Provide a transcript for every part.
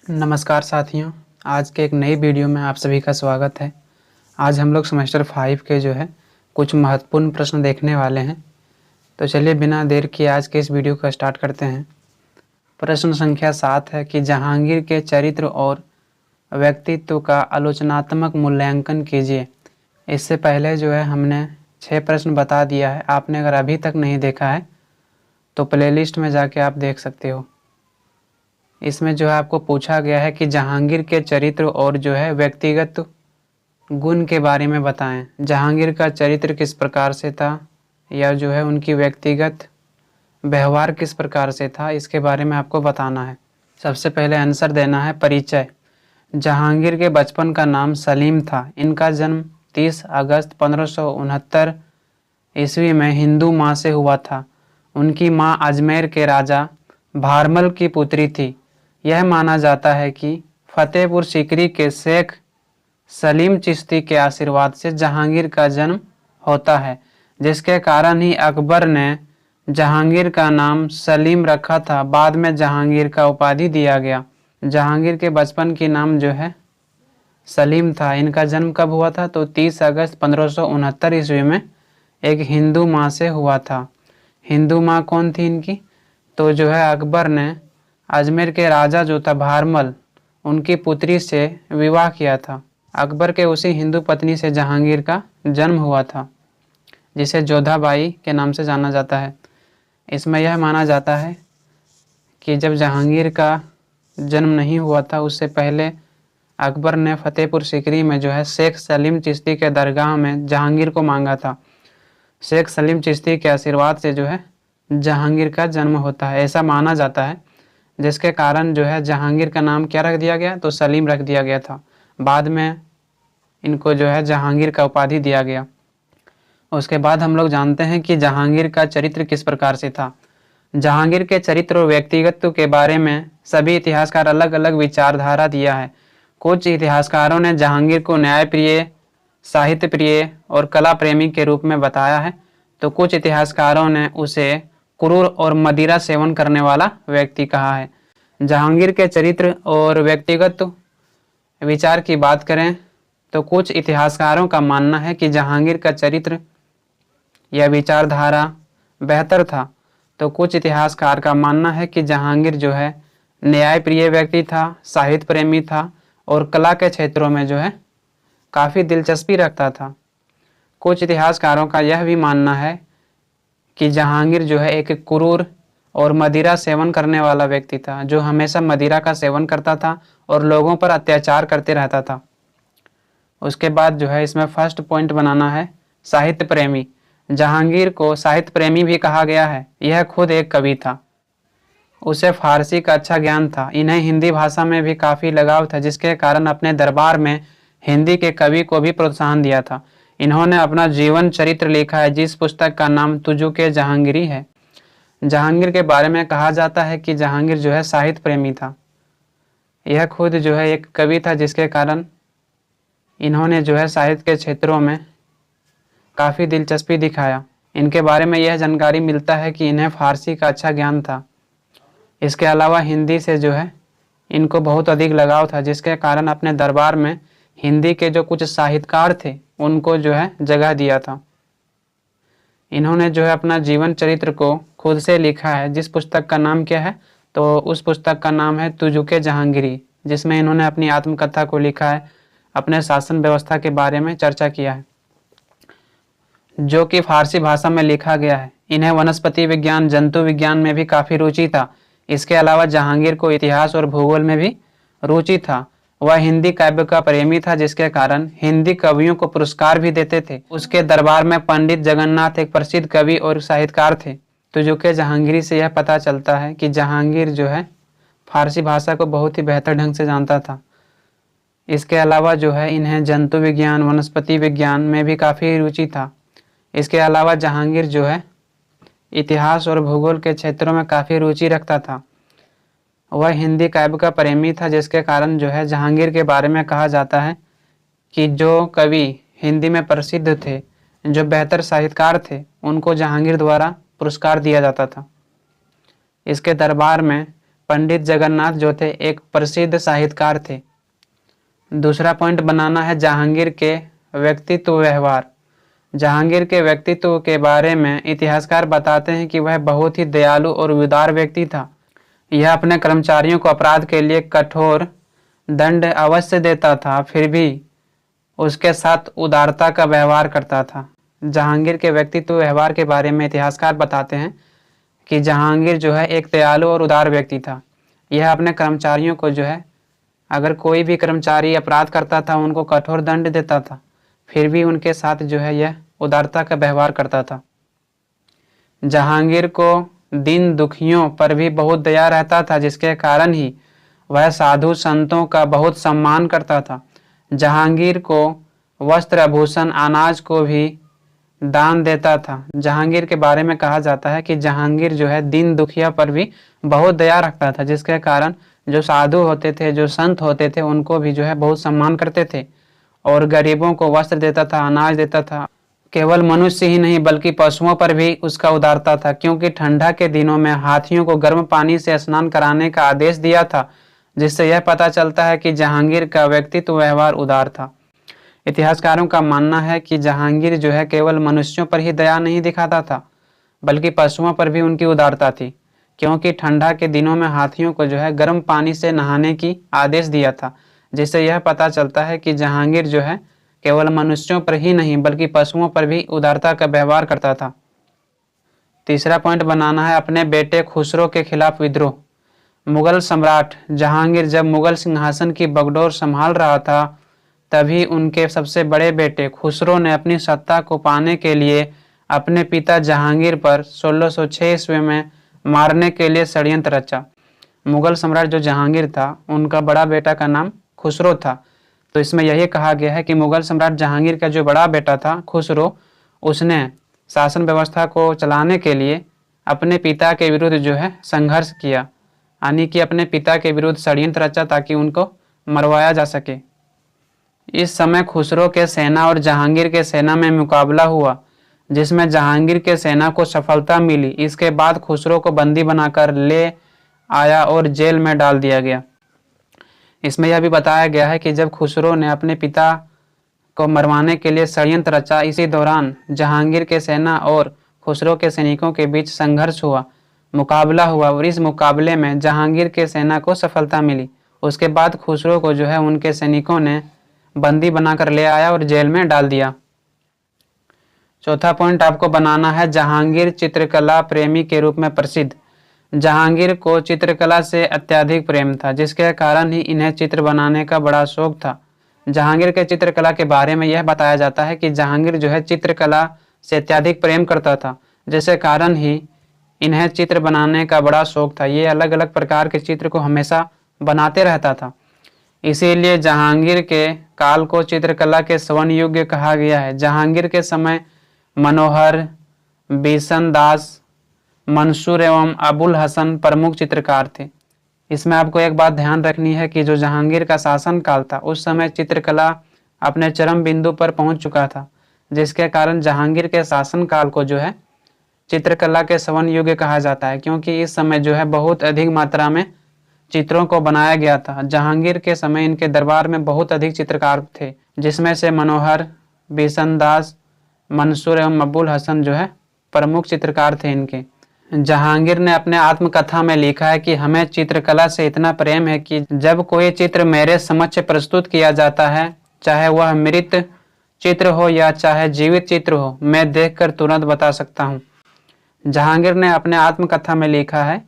नमस्कार साथियों, आज के एक नई वीडियो में आप सभी का स्वागत है। आज हम लोग सेमेस्टर 5 के कुछ महत्वपूर्ण प्रश्न देखने वाले हैं। तो चलिए बिना देर किए आज के इस वीडियो को स्टार्ट करते हैं। प्रश्न संख्या 7 है कि जहांगीर के चरित्र और व्यक्तित्व का आलोचनात्मक मूल्यांकन कीजिए। इससे पहले हमने 6 प्रश्न बता दिया है। आपने अगर अभी तक नहीं देखा है तो प्लेलिस्ट में जाके आप देख सकते हो। इसमें आपको पूछा गया है कि जहांगीर के चरित्र और व्यक्तिगत गुण के बारे में बताएं। जहांगीर का चरित्र किस प्रकार से था या उनकी व्यक्तिगत व्यवहार किस प्रकार से था, इसके बारे में आपको बताना है। सबसे पहले आंसर देना है परिचय। जहांगीर के बचपन का नाम सलीम था। इनका जन्म 30 अगस्त 1569 ईस्वी में हिंदू माँ से हुआ था। उनकी माँ अजमेर के राजा भारमल की पुत्री थी। यह माना जाता है कि फतेहपुर सीकरी के शेख सलीम चिश्ती के आशीर्वाद से जहांगीर का जन्म होता है, जिसके कारण ही अकबर ने जहांगीर का नाम सलीम रखा था। बाद में जहांगीर का उपाधि दिया गया। जहांगीर के बचपन की नाम सलीम था। इनका जन्म कब हुआ था? तो 30 अगस्त 1569 ईस्वी में एक हिंदू माँ से हुआ था। हिंदू माँ कौन थी इनकी? तो अकबर ने अजमेर के राजा था भारमल, उनकी पुत्री से विवाह किया था। अकबर के उसी हिंदू पत्नी से जहांगीर का जन्म हुआ था, जिसे जोधाबाई के नाम से जाना जाता है। इसमें यह माना जाता है कि जब जहांगीर का जन्म नहीं हुआ था, उससे पहले अकबर ने फतेहपुर सीकरी में शेख सलीम चिश्ती के दरगाह में जहांगीर को मांगा था। शेख सलीम चिश्ती के आशीर्वाद से जहांगीर का जन्म होता है, ऐसा माना जाता है। जिसके कारण जहांगीर का नाम क्या रख दिया गया? तो सलीम रख दिया गया था। बाद में इनको जहांगीर का उपाधि दिया गया। उसके बाद हम लोग जानते हैं कि जहांगीर का चरित्र किस प्रकार से था। जहांगीर के चरित्र और व्यक्तिगत के बारे में सभी इतिहासकार अलग अलग विचारधारा दिया है। कुछ इतिहासकारों ने जहांगीर को न्यायप्रिय, साहित्य प्रिय और कला प्रेमी के रूप में बताया है, तो कुछ इतिहासकारों ने उसे क्रूर और मदिरा सेवन करने वाला व्यक्ति कहा है। जहांगीर के चरित्र और व्यक्तिगत विचार की बात करें तो कुछ इतिहासकारों का मानना है कि जहांगीर का चरित्र या विचारधारा बेहतर था, तो कुछ इतिहासकार का मानना है कि जहांगीर न्यायप्रिय व्यक्ति था, साहित्य प्रेमी था और कला के क्षेत्रों में काफ़ी दिलचस्पी रखता था। कुछ इतिहासकारों का यह भी मानना है कि जहांगीर एक क्रूर और मदिरा सेवन करने वाला व्यक्ति था, जो हमेशा मदिरा का सेवन करता था और लोगों पर अत्याचार करते रहता था। उसके बाद इसमें फर्स्ट पॉइंट बनाना है साहित्य प्रेमी। जहांगीर को साहित्य प्रेमी भी कहा गया है। यह खुद एक कवि था। उसे फारसी का अच्छा ज्ञान था। इन्हें हिंदी भाषा में भी काफ़ी लगाव था, जिसके कारण अपने दरबार में हिंदी के कवि को भी प्रोत्साहन दिया था। इन्होंने अपना जीवन चरित्र लिखा है, जिस पुस्तक का नाम तुजुके जहांगीरी है। जहांगीर के बारे में कहा जाता है कि जहांगीर साहित्य प्रेमी था। यह खुद एक कवि था, जिसके कारण इन्होंने साहित्य के क्षेत्रों में काफ़ी दिलचस्पी दिखाया। इनके बारे में यह जानकारी मिलता है कि इन्हें फारसी का अच्छा ज्ञान था। इसके अलावा हिंदी से इनको बहुत अधिक लगाव था, जिसके कारण अपने दरबार में हिंदी के कुछ साहित्यकार थे, उनको जगह दिया था। इन्होंने अपना जीवन चरित्र को खुद से लिखा है, जिस पुस्तक का नाम क्या है? तो उस पुस्तक का नाम है तुजुके जहांगीरी, जिसमें इन्होंने अपनी आत्मकथा को लिखा है, अपने शासन व्यवस्था के बारे में चर्चा किया है, जो कि फारसी भाषा में लिखा गया है। इन्हें वनस्पति विज्ञान, जंतु विज्ञान में भी काफ़ी रुचि था। इसके अलावा जहांगीर को इतिहास और भूगोल में भी रुचि था। वह हिंदी काव्य का प्रेमी था, जिसके कारण हिंदी कवियों को पुरस्कार भी देते थे। उसके दरबार में पंडित जगन्नाथ एक प्रसिद्ध कवि और साहित्यकार थे। तुजुके जहांगीरी से यह पता चलता है कि जहांगीर फारसी भाषा को बहुत ही बेहतर ढंग से जानता था। इसके अलावा इन्हें जंतु विज्ञान, वनस्पति विज्ञान में भी काफ़ी रुचि था। इसके अलावा जहांगीर इतिहास और भूगोल के क्षेत्रों में काफ़ी रुचि रखता था। वह हिंदी काव्य का प्रेमी था, जिसके कारण जहांगीर के बारे में कहा जाता है कि जो कवि हिंदी में प्रसिद्ध थे, जो बेहतर साहित्यकार थे, उनको जहांगीर द्वारा पुरस्कार दिया जाता था। इसके दरबार में पंडित जगन्नाथ जो थे एक प्रसिद्ध साहित्यकार थे। दूसरा पॉइंट बनाना है जहांगीर के व्यक्तित्व व्यवहार। जहांगीर के व्यक्तित्व के बारे में इतिहासकार बताते हैं कि वह बहुत ही दयालु और उदार व्यक्ति था। यह अपने कर्मचारियों को अपराध के लिए कठोर दंड अवश्य देता था, फिर भी उसके साथ उदारता का व्यवहार करता था। जहांगीर के व्यक्तित्व व्यवहार के बारे में इतिहासकार बताते हैं कि जहांगीर जो है एक दयालु और उदार व्यक्ति था। यह अपने कर्मचारियों को जो है, अगर कोई भी कर्मचारी अपराध करता था उनको कठोर दंड देता था, फिर भी उनके साथ जो है यह उदारता का व्यवहार करता था। जहांगीर को दीन दुखियों पर भी बहुत दया रहता था, जिसके कारण ही वह साधु संतों का बहुत सम्मान करता था। जहांगीर को वस्त्र आभूषण अनाज को भी दान देता था। जहांगीर के बारे में कहा जाता है कि जहांगीर जो है दीन दुखिया पर भी बहुत दया रखता था, जिसके कारण जो साधु होते थे, जो संत होते थे, उनको भी जो है बहुत सम्मान करते थे और गरीबों को वस्त्र देता था, अनाज देता था। केवल मनुष्य ही नहीं बल्कि पशुओं पर भी उसका उदारता था, क्योंकि ठंडा के दिनों में हाथियों को गर्म पानी से स्नान कराने का आदेश दिया था, जिससे यह पता चलता है कि जहांगीर का व्यक्तित्व व्यवहार उदार था। इतिहासकारों का मानना है कि जहांगीर जो है केवल मनुष्यों पर ही दया नहीं दिखाता था, बल्कि पशुओं पर भी उनकी उदारता थी, क्योंकि ठंडा के दिनों में हाथियों को जो है गर्म पानी से नहाने की आदेश दिया था, जिससे यह पता चलता है कि जहांगीर जो है केवल मनुष्यों पर ही नहीं बल्कि पशुओं पर भी उदारता का व्यवहार करता था। तीसरा पॉइंट बनाना है अपने बेटे खुसरो के खिलाफ विद्रोह। मुगल सम्राट जहांगीर जब मुगल सिंहासन की बगडोर संभाल रहा था, तभी उनके सबसे बड़े बेटे खुसरो ने अपनी सत्ता को पाने के लिए अपने पिता जहांगीर पर 1606 ईस्वी में मारने के लिए षड्यंत्र रचा। मुगल सम्राट जो जहांगीर था, उनका बड़ा बेटा का नाम खुसरो था। तो इसमें यही कहा गया है कि मुगल सम्राट जहांगीर का जो बड़ा बेटा था खुसरो, उसने शासन व्यवस्था को चलाने के लिए अपने पिता के विरुद्ध जो है संघर्ष किया, यानी कि अपने पिता के विरुद्ध षड्यंत्र रचा ताकि उनको मरवाया जा सके। इस समय खुसरो के सेना और जहांगीर के सेना में मुकाबला हुआ, जिसमें जहांगीर के सेना को सफलता मिली। इसके बाद खुसरो को बंदी बनाकर ले आया और जेल में डाल दिया गया। इसमें यह भी बताया गया है कि जब खुसरो ने अपने पिता को मरवाने के लिए षड्यंत्र रचा, इसी दौरान जहांगीर के सेना और खुसरो के सैनिकों के बीच संघर्ष हुआ, मुकाबला हुआ और इस मुकाबले में जहांगीर के सेना को सफलता मिली। उसके बाद खुसरो को जो है उनके सैनिकों ने बंदी बनाकर ले आया और जेल में डाल दिया। चौथा पॉइंट आपको बनाना है जहांगीर चित्रकला प्रेमी के रूप में प्रसिद्ध। जहांगीर को चित्रकला से अत्यधिक प्रेम था, जिसके कारण ही इन्हें चित्र बनाने का बड़ा शौक था। जहांगीर के चित्रकला के बारे में यह बताया जाता है कि जहांगीर जो है चित्रकला से अत्यधिक प्रेम करता था, जिसके कारण ही इन्हें चित्र बनाने का बड़ा शौक था। ये अलग अलग प्रकार के चित्र को हमेशा बनाते रहता था। इसीलिए जहांगीर के काल को चित्रकला के स्वर्ण युग कहा गया है। जहांगीर के समय मनोहर, बिशन दास, मंसूर एवं अबुल हसन प्रमुख चित्रकार थे। इसमें आपको एक बात ध्यान रखनी है कि जो जहांगीर का शासन काल था, उस समय चित्रकला अपने चरम बिंदु पर पहुंच चुका था, जिसके कारण जहांगीर के शासन काल को जो है चित्रकला के स्वर्ण युग कहा जाता है, क्योंकि इस समय जो है बहुत अधिक मात्रा में चित्रों को बनाया गया था। जहांगीर के समय इनके दरबार में बहुत अधिक चित्रकार थे, जिसमें से मनोहर, बिशन दास, मंसूर एवं अबुल हसन जो है प्रमुख चित्रकार थे इनके। जहांगीर ने अपने आत्मकथा में लिखा है कि हमें चित्रकला से इतना प्रेम है कि जब कोई चित्र मेरे समक्ष प्रस्तुत किया जाता है, चाहे वह मृत चित्र हो या चाहे जीवित चित्र हो, मैं देखकर तुरंत बता सकता हूँ। जहांगीर ने अपने आत्मकथा में लिखा है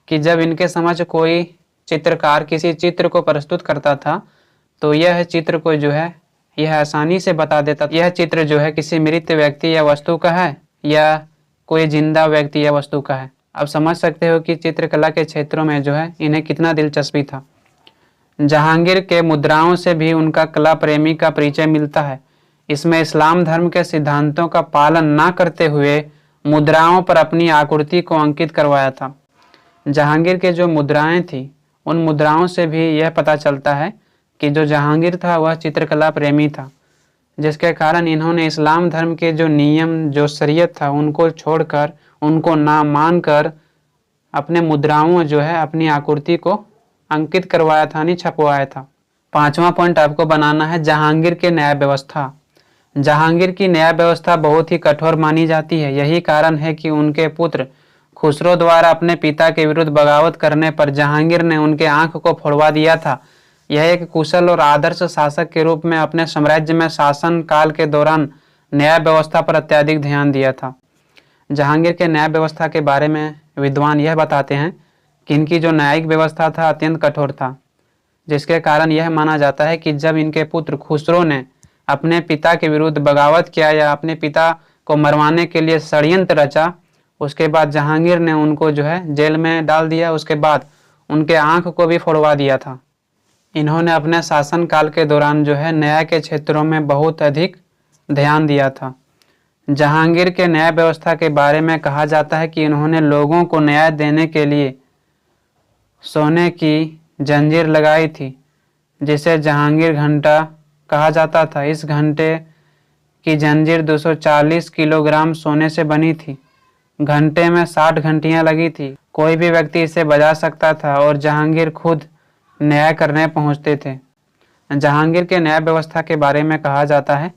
कि जब इनके समक्ष कोई चित्रकार किसी चित्र को प्रस्तुत करता था, तो यह चित्र को जो है यह आसानी से बता देता यह चित्र जो है किसी मृत व्यक्ति या वस्तु का है या कोई जिंदा व्यक्ति या वस्तु का है। आप समझ सकते हो कि चित्रकला के क्षेत्रों में जो है इन्हें कितना दिलचस्पी था। जहांगीर के मुद्राओं से भी उनका कला प्रेमी का परिचय मिलता है। इसमें इस्लाम धर्म के सिद्धांतों का पालन न करते हुए मुद्राओं पर अपनी आकृति को अंकित करवाया था। जहांगीर के जो मुद्राएं थी, उन मुद्राओं से भी यह पता चलता है कि जो जहांगीर था वह चित्रकला प्रेमी था, जिसके कारण इन्होंने इस्लाम धर्म के जो नियम, जो शरीयत था, उनको छोड़कर, उनको ना मानकर अपने मुद्राओं जो है अपनी आकृति को अंकित करवाया था, नहीं छपवाया था। 5वां पॉइंट आपको बनाना है जहांगीर के न्याय व्यवस्था। जहांगीर की न्याय व्यवस्था बहुत ही कठोर मानी जाती है। यही कारण है कि उनके पुत्र खुसरो द्वारा अपने पिता के विरुद्ध बगावत करने पर जहांगीर ने उनके आंख को फोड़वा दिया था। यह एक कुशल और आदर्श शासक के रूप में अपने साम्राज्य में शासन काल के दौरान न्याय व्यवस्था पर अत्यधिक ध्यान दिया था। जहांगीर के न्याय व्यवस्था के बारे में विद्वान यह बताते हैं कि इनकी जो न्यायिक व्यवस्था था अत्यंत कठोर था, जिसके कारण यह माना जाता है कि जब इनके पुत्र खुसरो ने अपने पिता के विरुद्ध बगावत किया या अपने पिता को मरवाने के लिए षड्यंत्र रचा, उसके बाद जहांगीर ने उनको जो है जेल में डाल दिया। उसके बाद उनके आंख को भी फोड़वा दिया था। इन्होंने अपने शासन काल के दौरान जो है न्याय के क्षेत्रों में बहुत अधिक ध्यान दिया था। जहांगीर के न्याय व्यवस्था के बारे में कहा जाता है कि इन्होंने लोगों को न्याय देने के लिए सोने की जंजीर लगाई थी, जिसे जहांगीर घंटा कहा जाता था। इस घंटे की जंजीर 240 किलोग्राम सोने से बनी थी। घंटे में 60 घंटियां लगी थी। कोई भी व्यक्ति इसे बजा सकता था और जहांगीर खुद न्याय करने पहुंचते थे। जहांगीर के न्याय व्यवस्था के बारे में कहा जाता है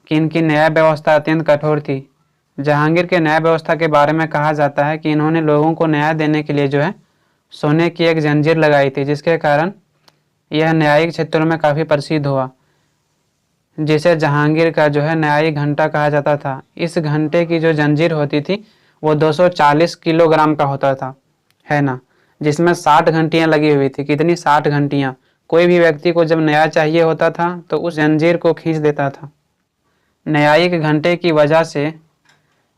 कि इनकी न्याय व्यवस्था अत्यंत कठोर थी। जहांगीर के न्याय व्यवस्था के बारे में कहा जाता है कि इन्होंने लोगों को न्याय देने के लिए जो है सोने की एक जंजीर लगाई थी, जिसके कारण यह न्यायिक क्षेत्रों में काफ़ी प्रसिद्ध हुआ, जिसे जहांगीर का जो है न्यायिक घंटा कहा जाता था। इस घंटे की जो जंजीर होती थी वो 240 किलोग्राम का होता था, है ना, जिसमें 60 घंटियां लगी हुई थी। कितनी? 60 घंटियां। कोई भी व्यक्ति को जब न्याय चाहिए होता था तो उस जंजीर को खींच देता था। न्यायिक घंटे की वजह से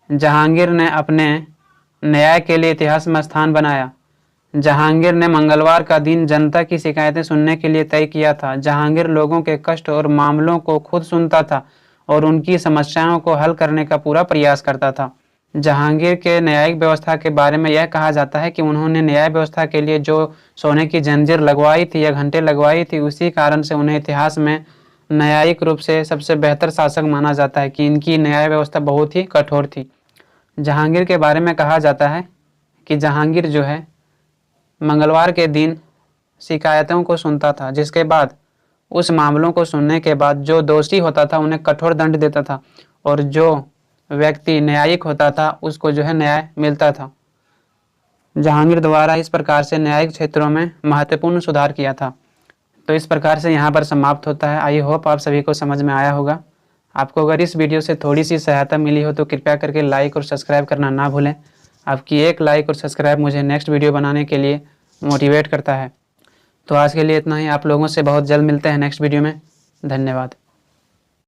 जहांगीर ने अपने न्याय के लिए इतिहास में स्थान बनाया। जहांगीर ने मंगलवार का दिन जनता की शिकायतें सुनने के लिए तय किया था। जहांगीर लोगों के कष्ट और मामलों को खुद सुनता था और उनकी समस्याओं को हल करने का पूरा प्रयास करता था। जहांगीर के न्यायिक व्यवस्था के बारे में यह कहा जाता है कि उन्होंने न्याय व्यवस्था के लिए जो सोने की जंजीर लगवाई थी या घंटे लगवाई थी, उसी कारण से उन्हें इतिहास में न्यायिक रूप से सबसे बेहतर शासक माना जाता है कि इनकी न्याय व्यवस्था बहुत ही कठोर थी। जहांगीर के बारे में कहा जाता है कि जहांगीर जो है मंगलवार के दिन शिकायतों को सुनता था, जिसके बाद उस मामलों को सुनने के बाद जो दोषी होता था उन्हें कठोर दंड देता था और जो व्यक्ति न्यायिक होता था उसको जो है न्याय मिलता था। जहांगीर द्वारा इस प्रकार से न्यायिक क्षेत्रों में महत्वपूर्ण सुधार किया था। तो इस प्रकार से यहाँ पर समाप्त होता है। आई होप आप सभी को समझ में आया होगा। आपको अगर इस वीडियो से थोड़ी सी सहायता मिली हो तो कृपया करके लाइक और सब्सक्राइब करना ना भूलें। आपकी एक लाइक और सब्सक्राइब मुझे नेक्स्ट वीडियो बनाने के लिए मोटिवेट करता है। तो आज के लिए इतना ही। आप लोगों से बहुत जल्द मिलते हैं नेक्स्ट वीडियो में। धन्यवाद।